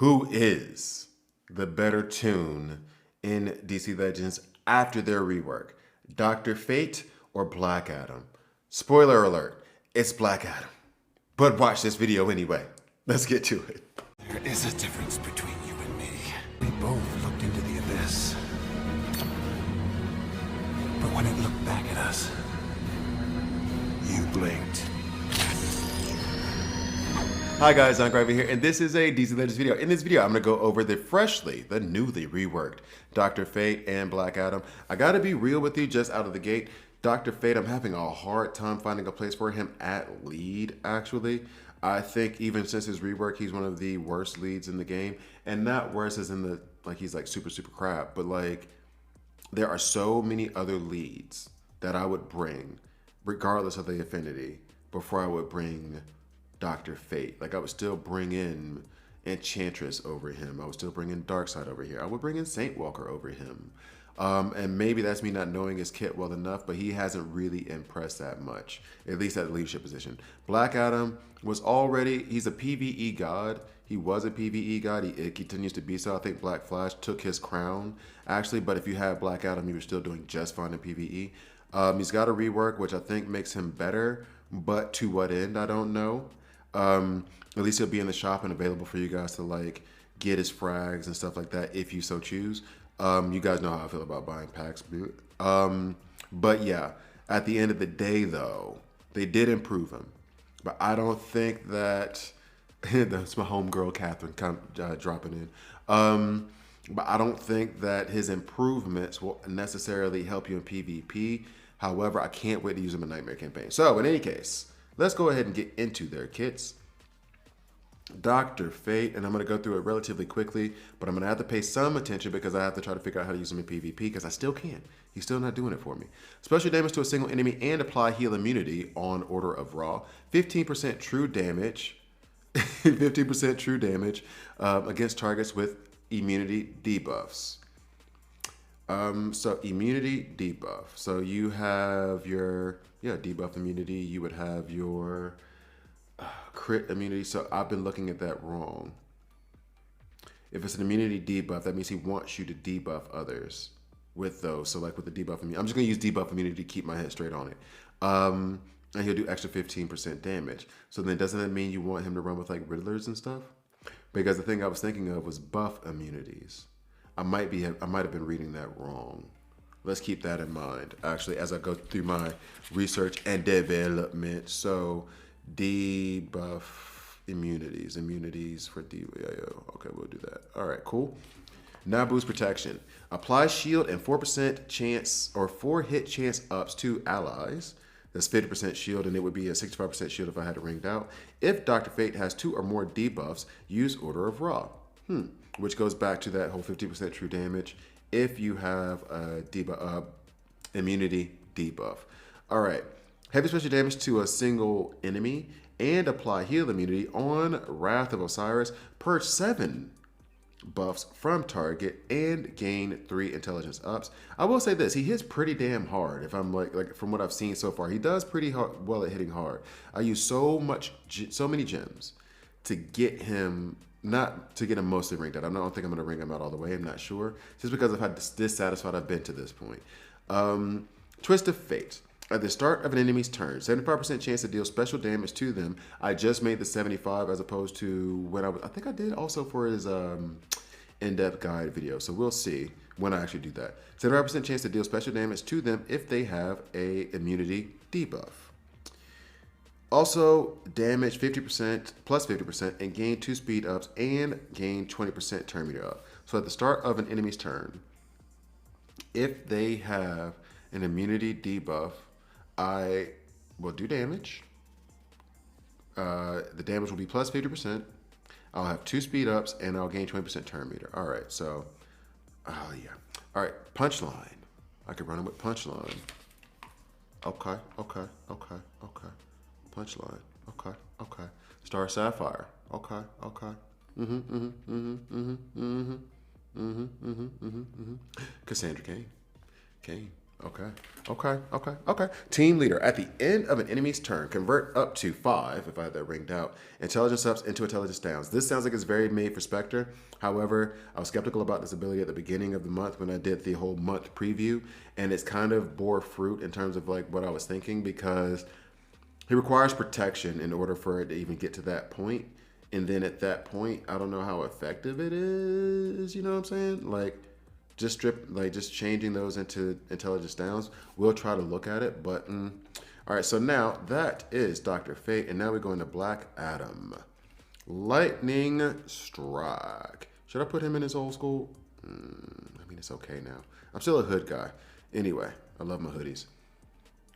Who is the better tune in DC Legends after their rework? Dr. Fate or Black Adam? Spoiler alert, it's Black Adam. But watch this video anyway. Let's get to it. There is a difference between you and me. We both looked into the abyss. But when it looked back at us, you blinked. Hi guys, I'm Gravy here, and this is a DC Legends video. In this video, I'm going to go over the newly reworked Dr. Fate and Black Adam. I got to be real with you just out of the gate. Dr. Fate, I'm having a hard time finding a place for him at lead, actually. I think even since his rework, he's one of the worst leads in the game. And not worse as in the, like, he's like super crap, but like, there are so many other leads that I would bring, regardless of the affinity, before I would bring Dr. Fate. Like, I would still bring in Enchantress over him. I would still bring in Darkseid over here. I would bring in Saint Walker over him. And maybe that's me not knowing his kit well enough, but he hasn't really impressed that much, at least at the leadership position. Black Adam was already, he's a PvE god. He was a PvE god. He continues to be so. I think Black Flash took his crown, actually, but if you have Black Adam, you were still doing just fine in PvE. He's got a rework, which I think makes him better, but to what end, I don't know. At least he'll be in the shop and available for you guys to like get his frags and stuff like that if you so choose. You guys know how I feel about buying packs. But yeah, at the end of the day though, they did improve him. But I don't think that, that's my homegirl Catherine dropping in. But I don't think that his improvements will necessarily help you in PvP. However, I can't wait to use them in Nightmare Campaign. So in any case, let's go ahead and get into their kits. Dr. Fate, and I'm going to go through it relatively quickly, but I'm going to have to pay some attention because I have to try to figure out how to use him in PvP because I still can't. He's still not doing it for me. Special damage to a single enemy and apply heal immunity on order of Raw. 15% true damage. 15% true damage against targets with immunity debuffs. So immunity debuff. So you have your debuff immunity. You would have your crit immunity. So I've been looking at that wrong. If it's an immunity debuff, that means he wants you to debuff others with those. So like with the debuff immunity, I'm just gonna use debuff immunity to keep my head straight on it. And he'll do extra 15% damage. So then doesn't that mean you want him to run with like Riddlers and stuff? Because the thing I was thinking of was buff immunities. I might have been reading that wrong. Let's keep that in mind, actually, as I go through my research and development. So, debuff immunities for okay, we'll do that. All right, cool. Now boost protection. Apply shield and 4% chance or 4 hit chance ups to allies. That's 50% shield, and it would be a 65% shield if I had it ringed out. If Dr. Fate has 2 or more debuffs, use Order of Raw. Which goes back to that whole 50% true damage if you have a debuff, immunity debuff. All right, heavy special damage to a single enemy and apply heal immunity on Wrath of Osiris. Purge 7 buffs from target and gain 3 intelligence ups. I will say this, he hits pretty damn hard. If I'm like from what I've seen so far, he does pretty well at hitting hard. I use so many gems to get him. Not to get him mostly ringed out. I don't think I'm going to ring him out all the way. I'm not sure. Just because of how dissatisfied I've been to this point. Twist of Fate. At the start of an enemy's turn, 75% chance to deal special damage to them. I just made the 75 as opposed to when I think I did also for his in-depth guide video. So we'll see when I actually do that. 75% chance to deal special damage to them if they have a immunity debuff. Also, damage 50% plus 50% and gain 2 speed ups and gain 20% turn meter up. So at the start of an enemy's turn, if they have an immunity debuff, I will do damage. The damage will be plus 50%. I'll have 2 speed ups and I'll gain 20% turn meter. All right, so, oh yeah. All right, punchline. I could run him with punchline. Okay. Punchline. Okay. Star Sapphire. Okay. Cassandra Cain. Okay. Team leader. At the end of an enemy's turn, convert up to 5, if I had that ringed out, intelligence ups into intelligence downs. This sounds like it's very made for Spectre. However, I was skeptical about this ability at the beginning of the month when I did the whole month preview, and it's kind of bore fruit in terms of like what I was thinking, because he requires protection in order for it to even get to that point. And then at that point, I don't know how effective it is. You know what I'm saying? Like, just changing those into intelligence downs. We'll try to look at it, but all right. So now that is Dr. Fate, and now we go into Black Adam. Lightning Strike. Should I put him in his old school? I mean, it's okay now. I'm still a hood guy. Anyway, I love my hoodies.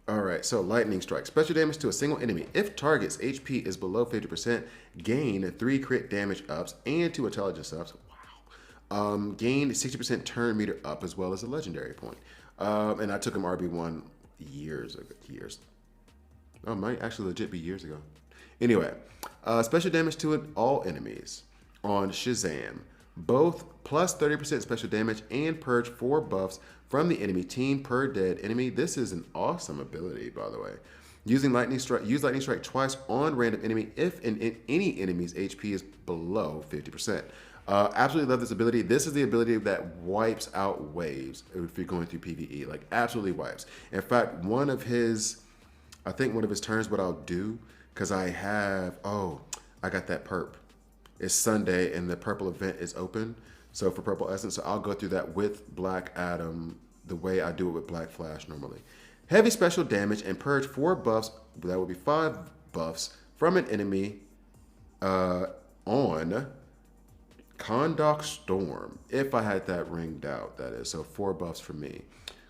All right, so Lightning Strike. Special damage to a single enemy. If target's HP is below 50%, gain 3 crit damage ups and 2 intelligence ups. Gained 60% turn meter up, as well as a legendary point. And I took him RB1 years ago. Oh, it might actually legit be years ago. Anyway, special damage to all enemies on Shazam. Both plus 30% special damage and purge 4 buffs from the enemy team per dead enemy. This is an awesome ability, by the way. Using Lightning Strike, use Lightning Strike twice on random enemy if any enemy's HP is below 50%. Absolutely love this ability. This is the ability that wipes out waves if you're going through PvE. Like, absolutely wipes. In fact, one of his turns, what I'll do, because I got that perp. It's Sunday and the purple event is open. So for Purple Essence, so I'll go through that with Black Adam the way I do it with Black Flash normally. Heavy special damage and purge 4 buffs, that would be 5 buffs, from an enemy on Kondak Storm, if I had that ringed out, that is. So 4 buffs for me.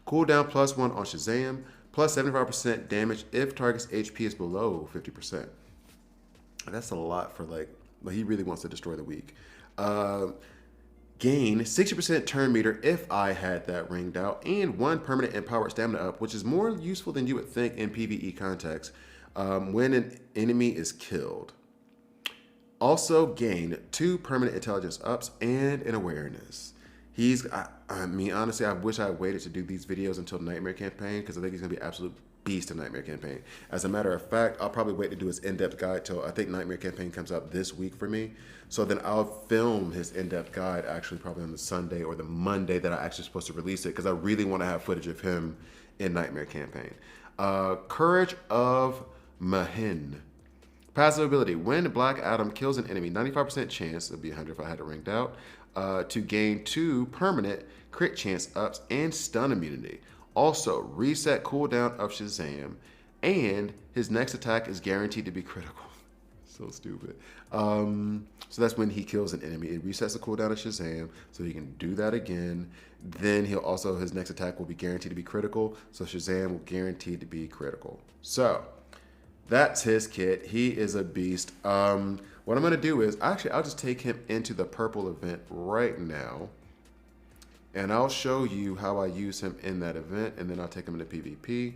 Cooldown +1 on Shazam, plus 75% damage if target's HP is below 50%. That's a lot for like he really wants to destroy the weak. Gain 60% turn meter if I had that ringed out, and 1 permanent empowered stamina up, which is more useful than you would think in PvE context when an enemy is killed. Also gain 2 permanent intelligence ups and an awareness. I mean, honestly, I wish I waited to do these videos until Nightmare Campaign, because I think he's going to be an absolute beast in Nightmare Campaign. As a matter of fact, I'll probably wait to do his in-depth guide till I think Nightmare Campaign comes out this week for me. So then I'll film his in-depth guide actually probably on the Sunday or the Monday that I'm actually supposed to release it, because I really want to have footage of him in Nightmare Campaign. Courage of Mahin. Passive ability. When Black Adam kills an enemy, 95% chance, it'd be 100 if I had it ranked out, to gain 2 permanent crit chance ups and stun immunity. Also, reset cooldown of Shazam, and his next attack is guaranteed to be critical. So stupid. So that's when he kills an enemy. It resets the cooldown of Shazam, so he can do that again. Then his next attack will be guaranteed to be critical, so Shazam will guaranteed to be critical. So that's his kit. He is a beast. What I'm going to do is, I'll just take him into the purple event right now, and I'll show you how I use him in that event, and then I'll take him into PvP.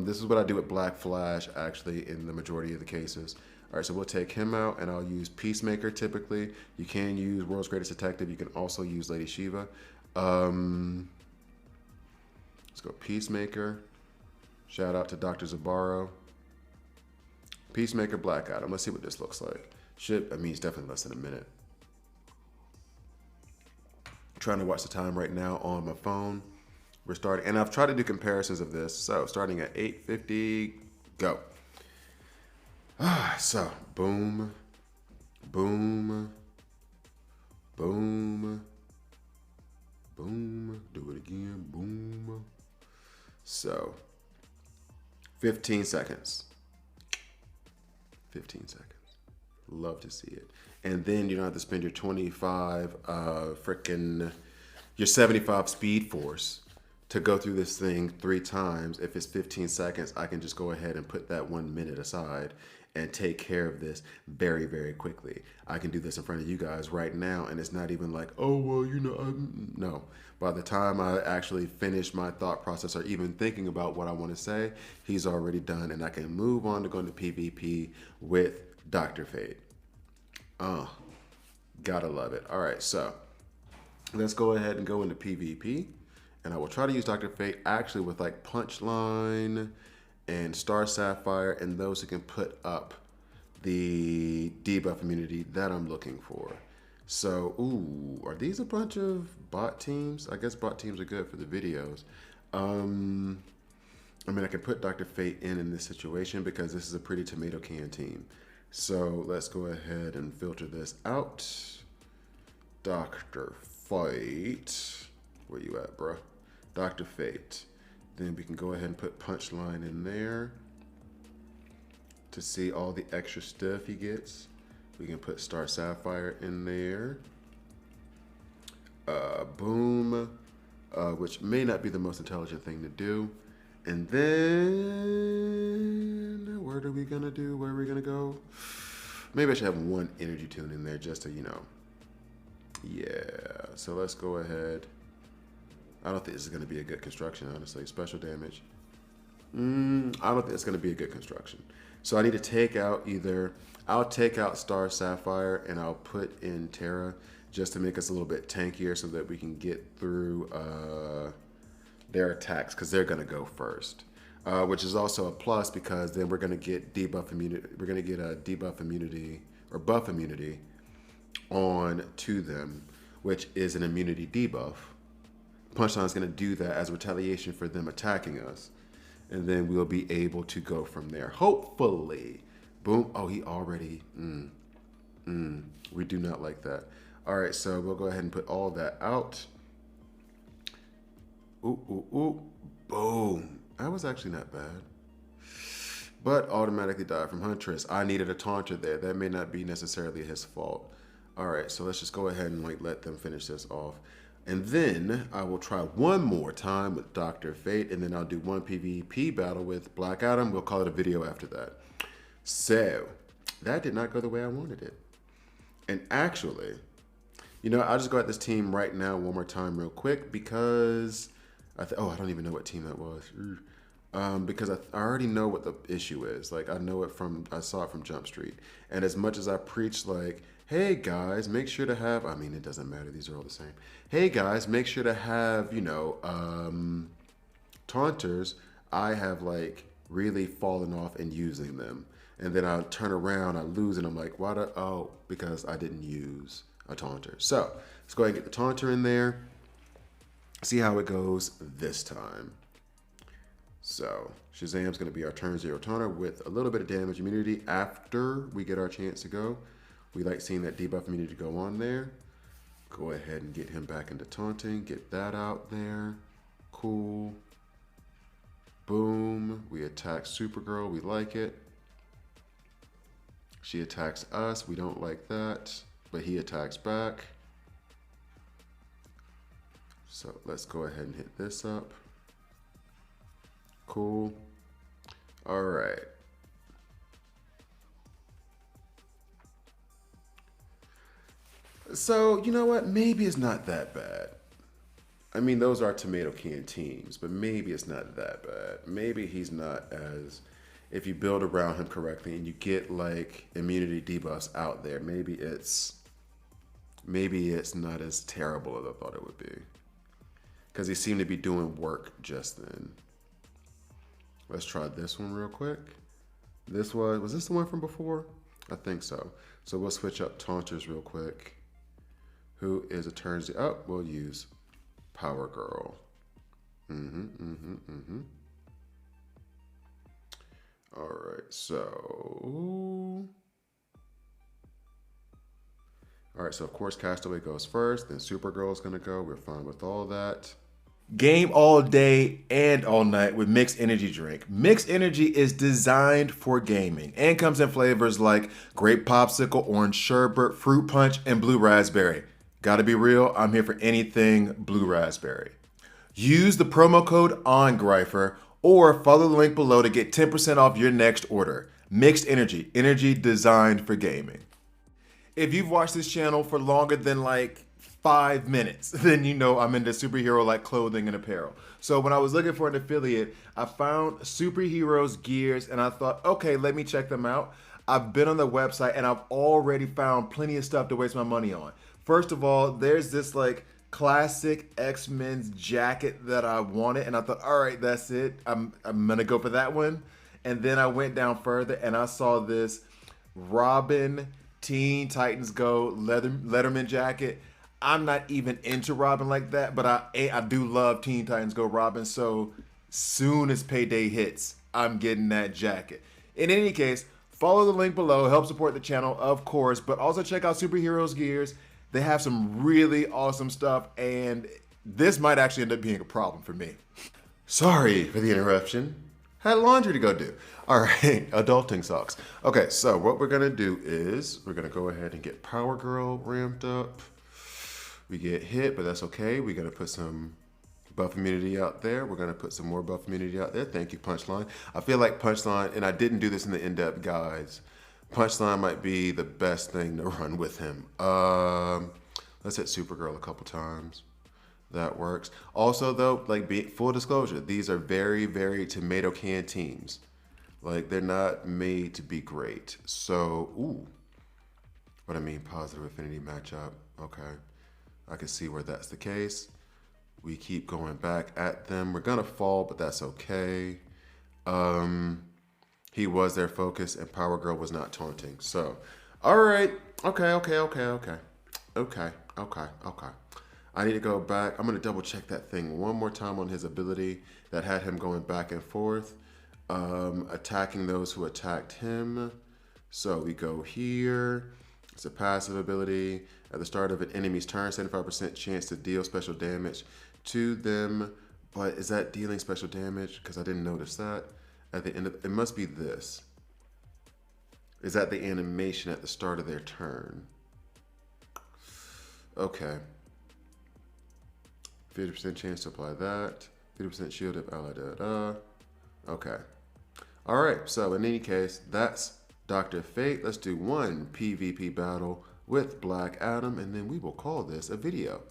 This is what I do with Black Flash, actually, in the majority of the cases. All right, so we'll take him out, and I'll use Peacemaker typically. You can use World's Greatest Detective. You can also use Lady Shiva. Let's go Peacemaker. Shout out to Dr. Zabaro. Peacemaker, Black Adam. Let's see what this looks like. It's definitely less than a minute. I'm trying to watch the time right now on my phone. We're starting, and I've tried to do comparisons of this. So starting at 8:50, go. So boom, boom, boom, boom. Do it again, boom. So 15 seconds. 15 seconds. Love to see it. And then you don't have to spend your 25 your 75 speed force to go through this thing 3 times. If it's 15 seconds, I can just go ahead and put that 1 minute aside and take care of this very, very quickly. I can do this in front of you guys right now, and it's not even like, oh, well, no. By the time I actually finish my thought process or even thinking about what I want to say, he's already done, and I can move on to going to PvP with Dr. Fate. Gotta love it. All right, so let's go ahead and go into PvP, And I will try to use Dr. Fate actually with like Punchline and Star Sapphire and those who can put up the debuff immunity that I'm looking for. So, ooh, are these a bunch of bot teams? I guess bot teams are good for the videos. I mean, I can put Dr. Fate in this situation because this is a pretty tomato can team. So let's go ahead and filter this out. Dr. Fate. Where you at, bro? Dr. Fate. Then we can go ahead and put Punchline in there to see all the extra stuff he gets. We can put Star Sapphire in there. Boom. Which may not be the most intelligent thing to do. And then, what are we gonna do? Where are we gonna go? Maybe I should have one energy tune in there just to, you know. Yeah, so let's go ahead. I don't think this is gonna be a good construction, honestly. Special damage. I don't think it's gonna be a good construction. So I need to take out I'll take out Star Sapphire and I'll put in Terra just to make us a little bit tankier so that we can get through their attacks because they're gonna go first, which is also a plus because then we're gonna get debuff immunity. We're gonna get a debuff immunity or buff immunity on to them, which is an immunity debuff. Punchline is gonna do that as retaliation for them attacking us, and then we'll be able to go from there. Hopefully, boom. Oh, he already. We do not like that. All right, so we'll go ahead and put all that out. Ooh, boom. That was actually not bad. But automatically died from Huntress. I needed a taunter there. That may not be necessarily his fault. All right, so let's just go ahead and like let them finish this off. And then I will try one more time with Dr. Fate, and then I'll do one PvP battle with Black Adam. We'll call it a video after that. So that did not go the way I wanted it. And actually, you know, I'll just go at this team right now one more time real quick because I don't even know what team that was. Because I already know what the issue is. Like I saw it from Jump Street. And as much as I preach like, hey guys, make sure to have, I mean, it doesn't matter. These are all the same. Hey guys, make sure to have, you know, taunters. I have like really fallen off in using them. And then I turn around, I lose, and I'm like, because I didn't use a taunter. So let's go ahead and get the taunter in there. See how it goes this time. So Shazam's going to be our turn 0 taunter with a little bit of damage immunity after we get our chance to go. We like seeing that debuff immunity go on there. Go ahead and get him back into taunting. Get that out there. Cool. Boom. We attack Supergirl. We like it. She attacks us. We don't like that. But he attacks back. So let's go ahead and hit this up. Cool. All right. So, you know what? Maybe it's not that bad. I mean, those are tomato can teams, but maybe it's not that bad. Maybe he's not as, if you build around him correctly and you get like immunity debuffs out there, maybe it's not as terrible as I thought it would be. Because he seemed to be doing work just then. Let's try this one real quick. Was this the one from before? I think so. So we'll switch up taunters real quick. Who is a turn? We'll use Power Girl. All right, so. All right, so of course Castaway goes first, then Supergirl's gonna go. We're fine with all that. Game all day and all night with Mixed Energy Drink. Mixed Energy is designed for gaming and comes in flavors like grape popsicle, orange sherbet, fruit punch, and blue raspberry. Gotta be real, I'm here for anything blue raspberry. Use the promo code ONGRIFER or follow the link below to get 10% off your next order. Mixed Energy, energy designed for gaming. If you've watched this channel for longer than like 5 minutes, then you know I'm into superhero like clothing and apparel. So when I was looking for an affiliate, I found Superheroes Gears and I thought, okay, let me check them out. I've been on the website and I've already found plenty of stuff to waste my money on. First of all, there's this like classic X-Men's jacket that I wanted, and I thought, all right, that's it. I'm gonna go for that one. And then I went down further and I saw this Robin Teen Titans Go Letterman jacket. I'm not even into Robin like that, but I do love Teen Titans Go Robin. So soon as payday hits, I'm getting that jacket. In any case, follow the link below. Help support the channel, of course, but also check out Superheroes Gears. They have some really awesome stuff, and this might actually end up being a problem for me. Sorry for the interruption. Had laundry to go do. All right, adulting sucks. Okay, so what we're gonna do is we're gonna go ahead and get Power Girl ramped up. We get hit, but that's okay. We're gonna put some buff immunity out there. We're gonna put some more buff immunity out there. Thank you, Punchline. I feel like Punchline, and I didn't do this in the in-depth guides, Punchline might be the best thing to run with him. Let's hit Supergirl a couple times. That works. Also, though, like, full disclosure, these are very, very tomato can teams. Like, they're not made to be great. So, ooh. What I mean, positive affinity matchup. Okay. I can see where that's the case. We keep going back at them. We're gonna fall, but that's okay. He was their focus, and Power Girl was not taunting. So, all right. Okay. I need to go back. I'm going to double check that thing one more time on his ability that had him going back and forth, attacking those who attacked him. So we go here. It's a passive ability. At the start of an enemy's turn, 75% chance to deal special damage to them. But is that dealing special damage? Because I didn't notice that. At the end of it must be this. Is that the animation at the start of their turn? Okay. 50% chance to apply that. 50% shield if allied. Okay. All right. So in any case, that's Dr. Fate. Let's do one PvP battle with Black Adam, and then we will call this a video.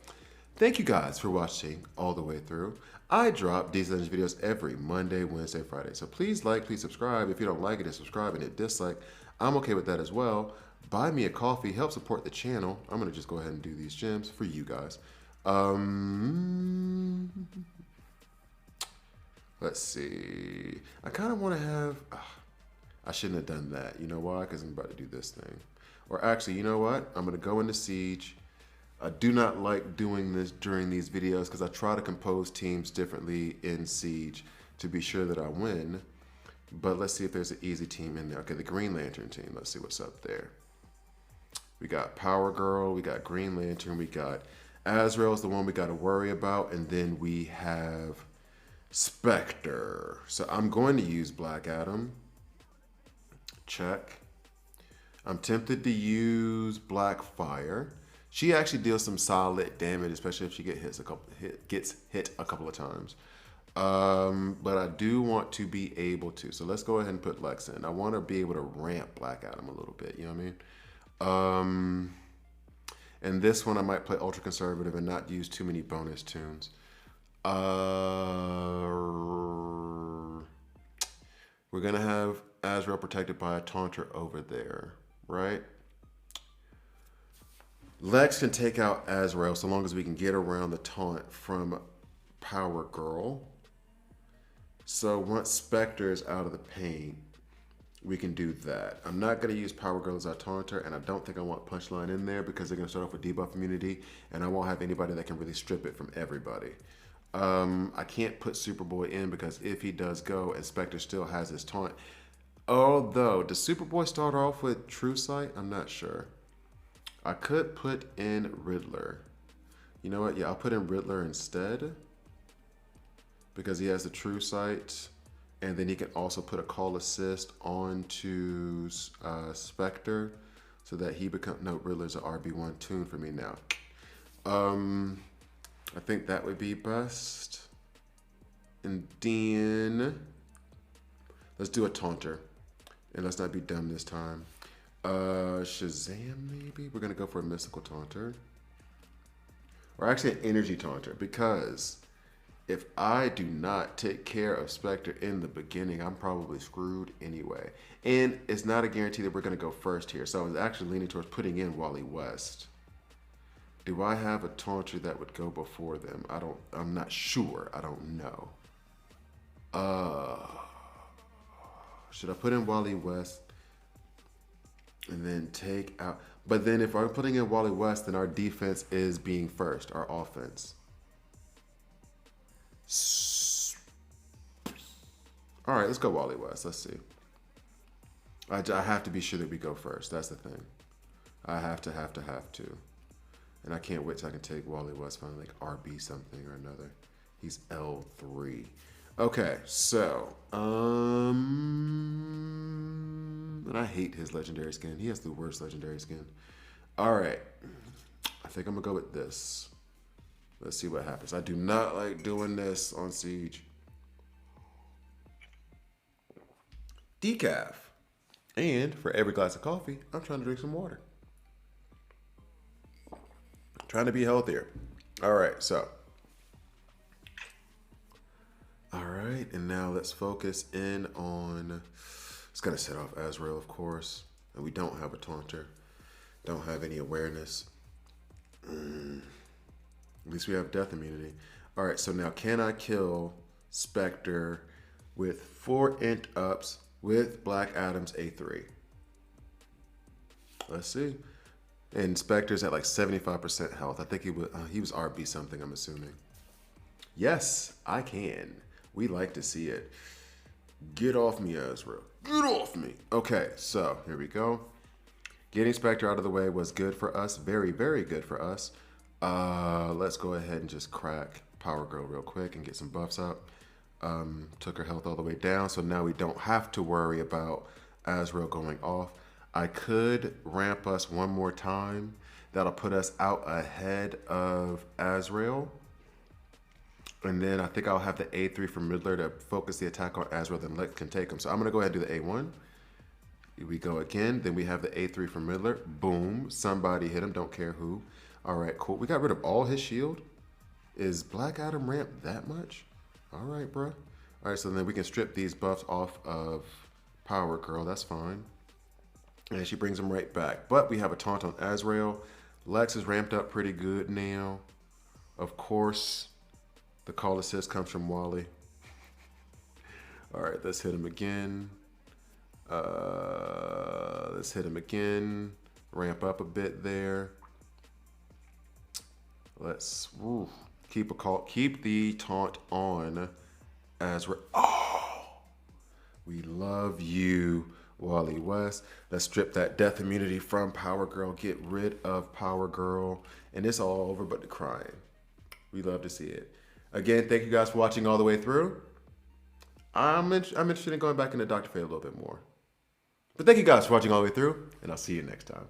Thank you guys for watching all the way through. I drop these videos every Monday, Wednesday, Friday. So please like, please subscribe. If you don't like it, subscribe, and hit dislike. I'm okay with that as well. Buy me a coffee, help support the channel. I'm gonna just go ahead and do these gems for you guys. Let's see. I kind of want to have, I shouldn't have done that. You know why? Because I'm about to do this thing. Or actually, you know what? I'm going to go into Siege. I do not like doing this during these videos because I try to compose teams differently in Siege to be sure that I win. But let's see if there's an easy team in there. Okay, the Green Lantern team. Let's see what's up there. We got Power Girl. We got Green Lantern. We got Azrael is the one we got to worry about. And then we have Spectre. So I'm going to use Black Adam. Check. I'm tempted to use Black Fire. She actually deals some solid damage, especially if she gets hit a couple of times. But I do want to be able to. So let's go ahead and put Lex in. I want to be able to ramp Black Adam a little bit. You know what I mean? And this one I might play ultra conservative and not use too many bonus tunes. We're gonna have Azrael protected by a taunter over there, right? Lex can take out Azrael so long as we can get around the taunt from Power Girl. So once Spectre is out of the paint, we can do that. I'm not going to use Power Girl as our taunter, and I don't think I want Punchline in there because they're going to start off with debuff immunity, and I won't have anybody that can really strip it from everybody. I can't put Superboy in because if he does go and Spectre still has his taunt, although, does Superboy start off with True Sight? I'm not sure. I could put in Riddler. You know what? Yeah, I'll put in Riddler instead because he has the True Sight. And then he can also put a call assist onto Spectre so that he becomes, no, Riddler's an RB1 tune for me now. I think that would be best. And then let's do a taunter. And let's not be dumb this time. Shazam maybe? We're gonna go for a mystical taunter. Or actually an energy taunter because if I do not take care of Spectre in the beginning, I'm probably screwed anyway. And it's not a guarantee that we're going to go first here. So I was actually leaning towards putting in Wally West. Do I have a taunter that would go before them? I'm not sure. I don't know. Should I put in Wally West and then take out? But then if I'm putting in Wally West, then our defense is being first, our offense. All right, let's go Wally West. Let's see. I have to be sure that we go first. That's the thing. I have to. And I can't wait till I can take Wally West finally, like RB something or another. He's L3. Okay, so, and I hate his legendary skin. He has the worst legendary skin. All right, I think I'm gonna go with this. Let's see what happens. I do not like doing this on Siege. Decaf. And for every glass of coffee, I'm trying to drink some water. Trying to be healthier. All right, so. All right, and now let's focus in on, it's gonna set off Azrael, of course. And we don't have a taunter. Don't have any awareness. At least we have death immunity. All right, so now can I kill Spectre with 4 int ups with Black Adam's A3? Let's see. And Spectre's at like 75% health. I think he was RB something, I'm assuming. Yes, I can. We like to see it. Get off me, Azrael. Get off me. Okay, so here we go. Getting Spectre out of the way was good for us. Very, very good for us. Let's go ahead and just crack Power Girl real quick and get some buffs up. Took her health all the way down, so now we don't have to worry about Azrael going off. I could ramp us one more time. That'll put us out ahead of Azrael. And then I think I'll have the A3 from Riddler to focus the attack on Azrael, then Lex can take him. So I'm gonna go ahead and do the A1. Here we go again. Then we have the A3 from Riddler. Boom, somebody hit him, don't care who. All right, cool. We got rid of all his shield. Is Black Adam ramped that much? All right, bro. All right, so then we can strip these buffs off of Power Girl, that's fine. And she brings them right back. But we have a taunt on Azrael. Lex is ramped up pretty good now. Of course, the call assist comes from Wally. All right, let's hit him again. Let's hit him again. Ramp up a bit there. Let's keep the taunt on Azrael. Oh, we love you, Wally West. Let's strip that death immunity from Power Girl. Get rid of Power Girl, and it's all over but the crying. We love to see it. Again, thank you guys for watching all the way through. I'm interested in going back into Dr. Fate a little bit more. But thank you guys for watching all the way through, and I'll see you next time.